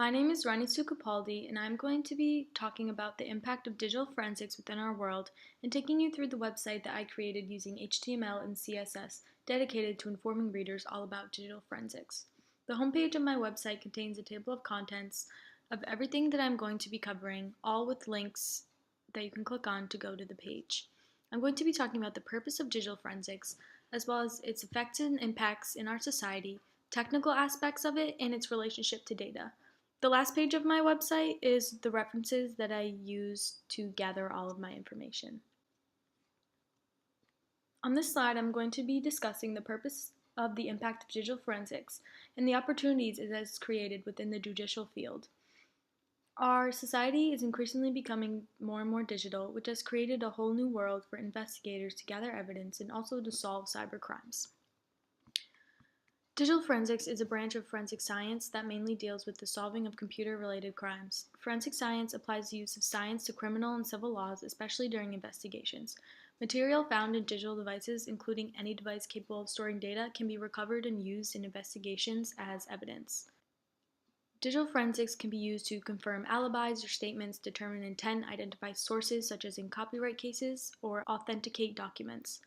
My name is Rani Sukapaldi, and I'm going to be talking about the impact of digital forensics within our world and taking you through the website that I created using HTML and CSS dedicated to informing readers all about digital forensics. The homepage of my website contains a table of contents of everything that I'm going to be covering, all with links that you can click on to go to the page. I'm going to be talking about the purpose of digital forensics, as well as its effects and impacts in our society, technical aspects of it, and its relationship to data. The last page of my website is the references that I use to gather all of my information. On this slide, I'm going to be discussing the purpose of the impact of digital forensics and the opportunities it has created within the judicial field. Our society is increasingly becoming more and more digital, which has created a whole new world for investigators to gather evidence and also to solve cyber crimes. Digital forensics is a branch of forensic science that mainly deals with the solving of computer-related crimes. Forensic science applies the use of science to criminal and civil laws, especially during investigations. Material found in digital devices, including any device capable of storing data, can be recovered and used in investigations as evidence. Digital forensics can be used to confirm alibis or statements, determine intent, identify sources such as in copyright cases, or authenticate documents.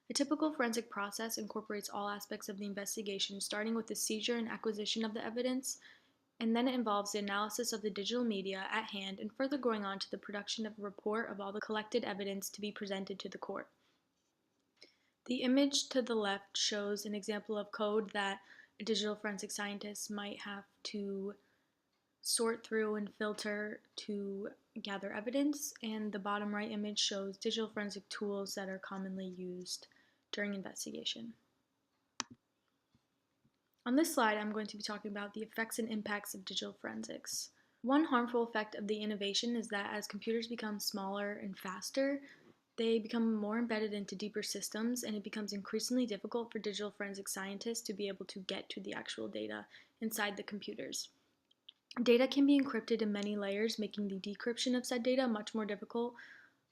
A typical forensic process incorporates all aspects of the investigation, starting with the seizure and acquisition of the evidence, and then it involves the analysis of the digital media at hand and further going on to the production of a report of all the collected evidence to be presented to the court. The image to the left shows an example of code that a digital forensic scientist might have to sort through and filter to gather evidence, and the bottom right image shows digital forensic tools that are commonly used during investigation. On this slide, I'm going to be talking about the effects and impacts of digital forensics. One harmful effect of the innovation is that as computers become smaller and faster, they become more embedded into deeper systems, and it becomes increasingly difficult for digital forensic scientists to be able to get to the actual data inside the computers. Data can be encrypted in many layers, making the decryption of said data much more difficult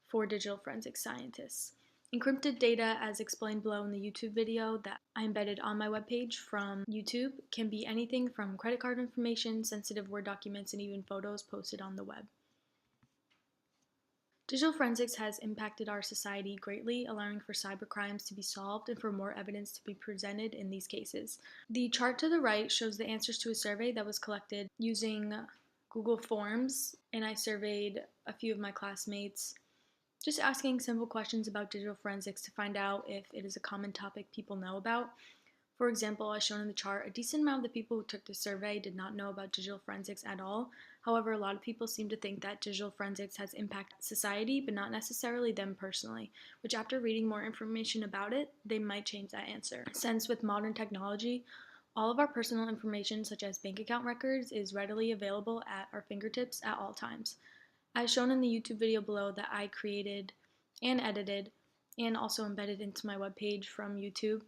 for digital forensic scientists. Encrypted data, as explained below in the YouTube video that I embedded on my webpage from YouTube, can be anything from credit card information, sensitive Word documents, and even photos posted on the web. Digital forensics has impacted our society greatly, allowing for cybercrimes to be solved and for more evidence to be presented in these cases. The chart to the right shows the answers to a survey that was collected using Google Forms, and I surveyed a few of my classmates, just asking simple questions about digital forensics to find out if it is a common topic people know about. For example, as shown in the chart, a decent amount of the people who took the survey did not know about digital forensics at all. However, a lot of people seem to think that digital forensics has impacted society, but not necessarily them personally, which after reading more information about it, they might change that answer. Since with modern technology, all of our personal information, such as bank account records, is readily available at our fingertips at all times. As shown in the YouTube video below that I created and edited and also embedded into my webpage from YouTube,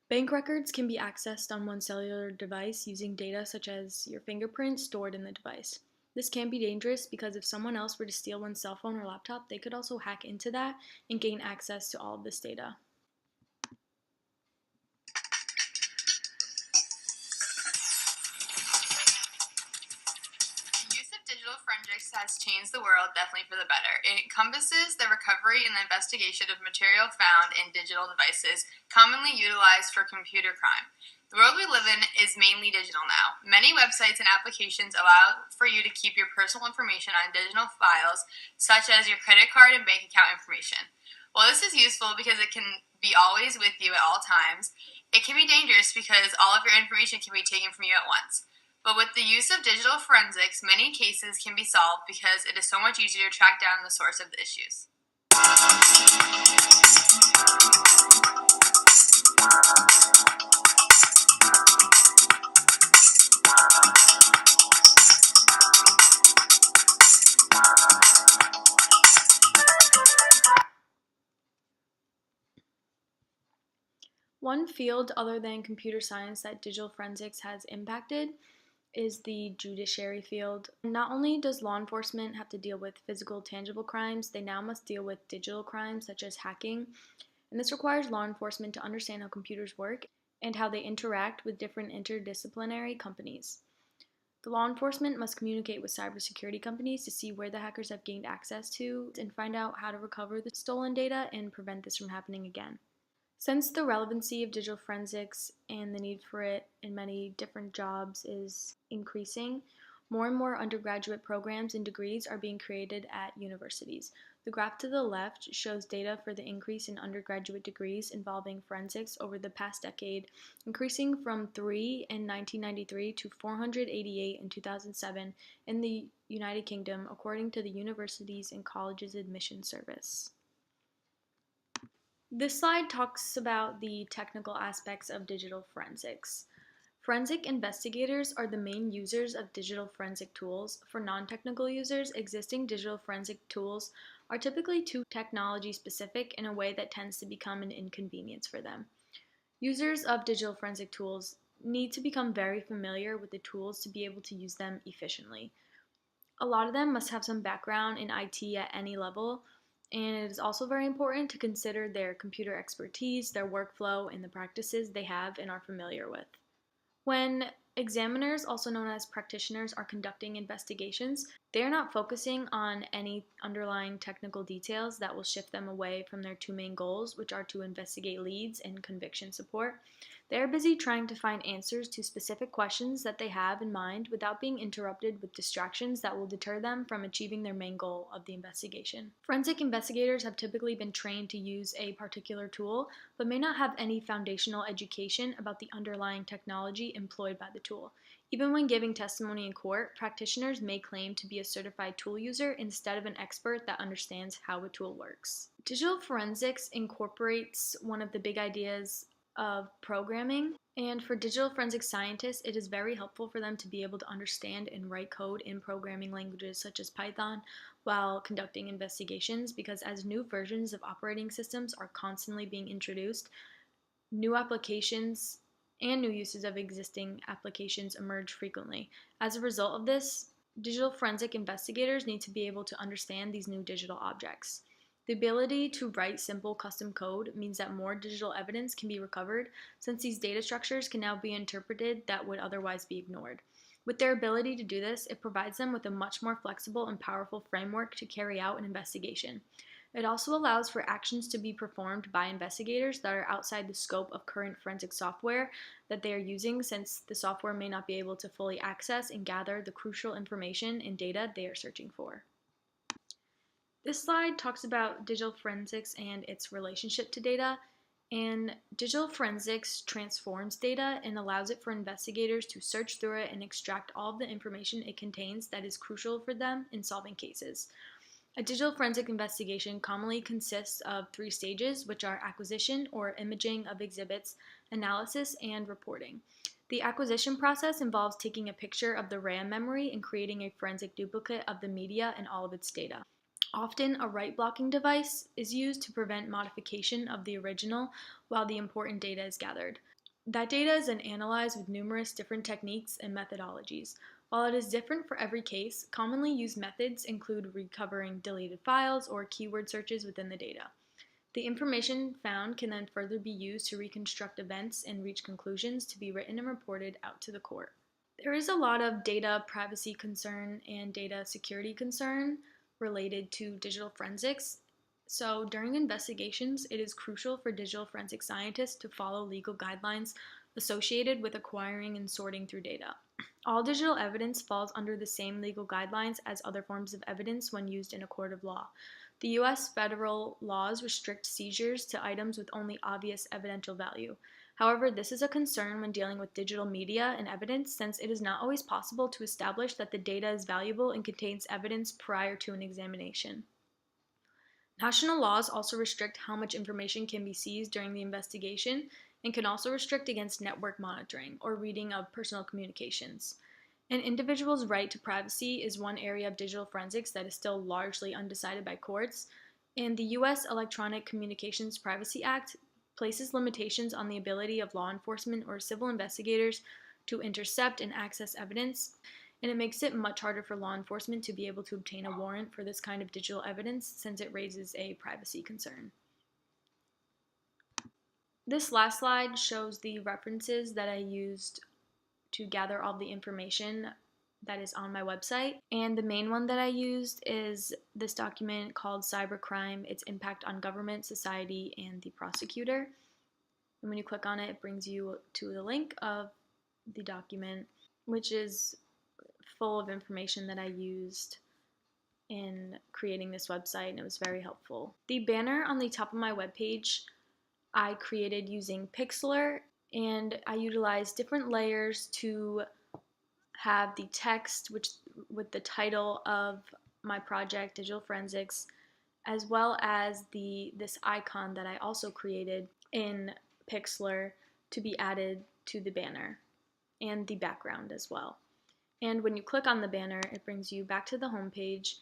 bank records can be accessed on one's cellular device using data such as your fingerprint stored in the device. This can be dangerous because if someone else were to steal one's cell phone or laptop, they could also hack into that and gain access to all of this data. The use of digital forensics has changed the world definitely for the better. It encompasses the recovery and the investigation of material found in digital devices commonly utilized for computer crime. The world we live in is mainly digital now. Many websites and applications allow for you to keep your personal information on digital files, such as your credit card and bank account information. While this is useful because it can be always with you at all times, it can be dangerous because all of your information can be taken from you at once. But with the use of digital forensics, many cases can be solved because it is so much easier to track down the source of the issues. One field other than computer science that digital forensics has impacted is the judiciary field. Not only does law enforcement have to deal with physical, tangible crimes, they now must deal with digital crimes such as hacking. And this requires law enforcement to understand how computers work and how they interact with different interdisciplinary companies. The law enforcement must communicate with cybersecurity companies to see where the hackers have gained access to and find out how to recover the stolen data and prevent this from happening again. Since the relevancy of digital forensics and the need for it in many different jobs is increasing, more and more undergraduate programs and degrees are being created at universities. The graph to the left shows data for the increase in undergraduate degrees involving forensics over the past decade, increasing from 3 in 1993 to 488 in 2007 in the United Kingdom, according to the Universities and Colleges Admission Service. This slide talks about the technical aspects of digital forensics. Forensic investigators are the main users of digital forensic tools. For non-technical users, existing digital forensic tools are typically too technology specific in a way that tends to become an inconvenience for them. Users of digital forensic tools need to become very familiar with the tools to be able to use them efficiently. A lot of them must have some background in IT at any level, and it is also very important to consider their computer expertise, their workflow, and the practices they have and are familiar with. When examiners, also known as practitioners, are conducting investigations, they are not focusing on any underlying technical details that will shift them away from their two main goals, which are to investigate leads and conviction support. They are busy trying to find answers to specific questions that they have in mind without being interrupted with distractions that will deter them from achieving their main goal of the investigation. Forensic investigators have typically been trained to use a particular tool, but may not have any foundational education about the underlying technology employed by the tool. Even when giving testimony in court, practitioners may claim to be a certified tool user instead of an expert that understands how a tool works. Digital forensics incorporates one of the big ideas of programming, and for digital forensic scientists, it is very helpful for them to be able to understand and write code in programming languages such as Python while conducting investigations, because as new versions of operating systems are constantly being introduced, new applications and new uses of existing applications emerge frequently. As a result of this, digital forensic investigators need to be able to understand these new digital objects. The ability to write simple custom code means that more digital evidence can be recovered, since these data structures can now be interpreted that would otherwise be ignored. With their ability to do this, it provides them with a much more flexible and powerful framework to carry out an investigation. It also allows for actions to be performed by investigators that are outside the scope of current forensic software that they are using, since the software may not be able to fully access and gather the crucial information and data they are searching for. This slide talks about digital forensics and its relationship to data. And digital forensics transforms data and allows it for investigators to search through it and extract all of the information it contains that is crucial for them in solving cases. A digital forensic investigation commonly consists of 3 stages, which are acquisition or imaging of exhibits, analysis, and reporting. The acquisition process involves taking a picture of the RAM memory and creating a forensic duplicate of the media and all of its data. Often, a write blocking device is used to prevent modification of the original while the important data is gathered. That data is then analyzed with numerous different techniques and methodologies. While it is different for every case, commonly used methods include recovering deleted files or keyword searches within the data. The information found can then further be used to reconstruct events and reach conclusions to be written and reported out to the court. There is a lot of data privacy concern and data security concern related to digital forensics. So during investigations, it is crucial for digital forensic scientists to follow legal guidelines associated with acquiring and sorting through data. All digital evidence falls under the same legal guidelines as other forms of evidence when used in a court of law. The U.S. federal laws restrict seizures to items with only obvious evidential value. However, this is a concern when dealing with digital media and evidence, since it is not always possible to establish that the data is valuable and contains evidence prior to an examination. National laws also restrict how much information can be seized during the investigation and can also restrict against network monitoring or reading of personal communications. An individual's right to privacy is one area of digital forensics that is still largely undecided by courts, and the U.S. Electronic Communications Privacy Act places limitations on the ability of law enforcement or civil investigators to intercept and access evidence, and it makes it much harder for law enforcement to be able to obtain a warrant for this kind of digital evidence since it raises a privacy concern. This last slide shows the references that I used to gather all the information that is on my website. And the main one that I used is this document called Cybercrime, Its Impact on Government, Society, and the Prosecutor. And when you click on it, it brings you to the link of the document, which is full of information that I used in creating this website, and it was very helpful. The banner on the top of my webpage I created using Pixlr, and I utilized different layers to have the text with the title of my project, Digital Forensics, as well as this icon that I also created in Pixlr to be added to the banner and the background as well. And when you click on the banner, it brings you back to the home page,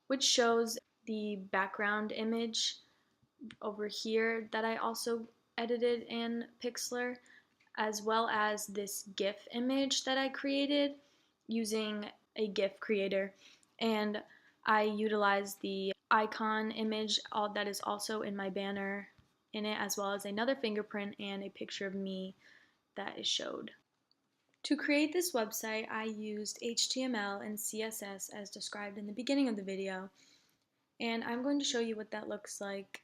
which shows the background image over here that I also edited in Pixlr, as well as this GIF image that I created using a GIF creator. And I utilized the icon image that is also in my banner in it, as well as another fingerprint and a picture of me that is showed. To create this website, I used HTML and CSS as described in the beginning of the video, and I'm going to show you what that looks like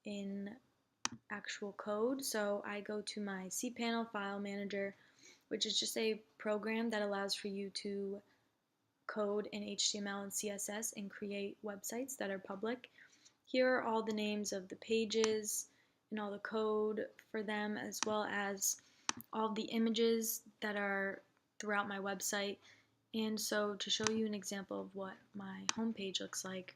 in actual code. So I go to my cPanel file manager, which is just a program that allows for you to code in HTML and CSS and create websites that are public. Here are all the names of the pages and all the code for them, as well as all of the images that are throughout my website. And so to show you an example of what my homepage looks like,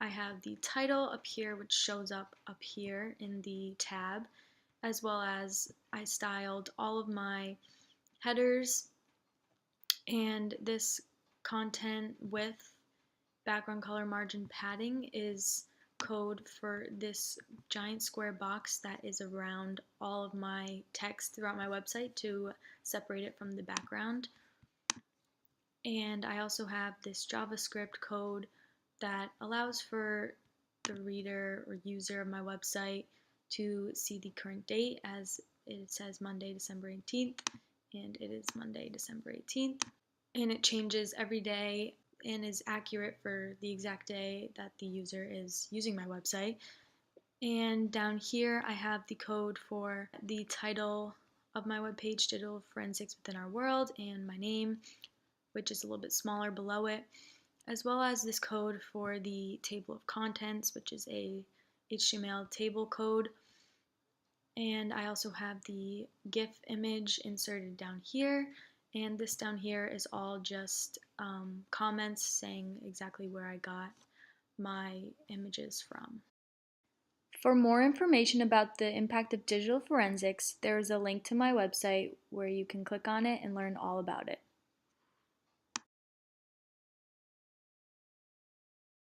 I have the title up here, which shows up here in the tab, as well as I styled all of my headers, and this content with background color margin padding is code for this giant square box that is around all of my text throughout my website to separate it from the background. And I also have this JavaScript code that allows for the reader or user of my website to see the current date, as it says Monday, December 18th, and it is Monday, December 18th. And it changes every day and is accurate for the exact day that the user is using my website. And down here I have the code for the title of my webpage, Digital Forensics Within Our World, and my name, which is a little bit smaller below it, as well as this code for the table of contents, which is a HTML table code. And I also have the GIF image inserted down here, and this down here is all just comments saying exactly where I got my images from. For more information about the impact of digital forensics, there is a link to my website where you can click on it and learn all about it.